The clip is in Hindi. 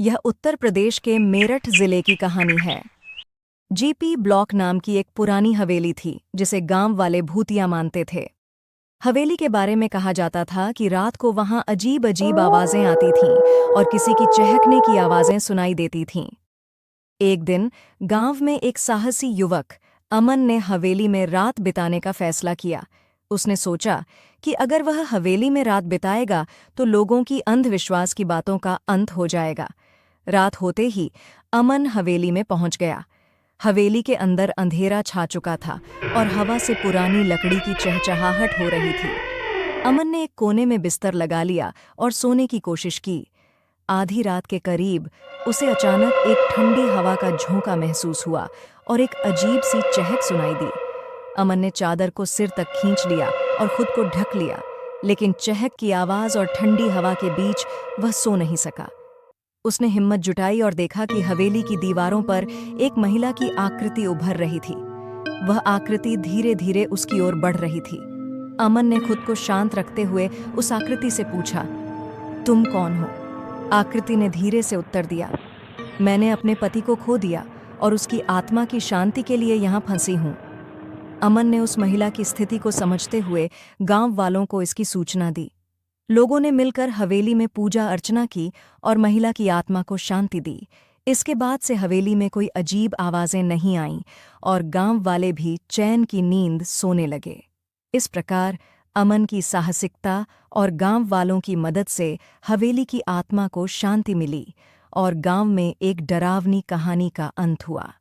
यह उत्तर प्रदेश के मेरठ जिले की कहानी है। जीपी ब्लॉक नाम की एक पुरानी हवेली थी जिसे गांव वाले भूतिया मानते थे। हवेली के बारे में कहा जाता था कि रात को वहां अजीब अजीब आवाजें आती थीं और किसी की चहकने की आवाजें सुनाई देती थीं। एक दिन गांव में एक साहसी युवक अमन ने हवेली में रात बिताने का फैसला किया। उसने सोचा कि अगर वह हवेली में रात बिताएगा तो लोगों की अंधविश्वास की बातों का अंत हो जाएगा। रात होते ही अमन हवेली में पहुंच गया। हवेली के अंदर अंधेरा छा चुका था और हवा से पुरानी लकड़ी की चहचहाहट हो रही थी। अमन ने एक कोने में बिस्तर लगा लिया और सोने की कोशिश की। आधी रात के करीब उसे अचानक एक ठंडी हवा का झोंका महसूस हुआ और एक अजीब सी चहक सुनाई दी। अमन ने चादर को सिर तक खींच लिया और खुद को ढक लिया, लेकिन चहक की आवाज और ठंडी हवा के बीच वह सो नहीं सका। उसने हिम्मत जुटाई और देखा कि हवेली की दीवारों पर एक महिला की आकृति उभर रही थी। वह आकृति धीरे धीरे उसकी ओर बढ़ रही थी। अमन ने खुद को शांत रखते हुए उस आकृति से पूछा, तुम कौन हो? आकृति ने धीरे से उत्तर दिया, मैंने अपने पति को खो दिया और उसकी आत्मा की शांति के लिए यहाँ फंसी हूँ। अमन ने उस महिला की स्थिति को समझते हुए गांव वालों को इसकी सूचना दी। लोगों ने मिलकर हवेली में पूजा अर्चना की और महिला की आत्मा को शांति दी। इसके बाद से हवेली में कोई अजीब आवाजें नहीं आईं और गांव वाले भी चैन की नींद सोने लगे। इस प्रकार अमन की साहसिकता और गांव वालों की मदद से हवेली की आत्मा को शांति मिली और गांव में एक डरावनी कहानी का अंत हुआ।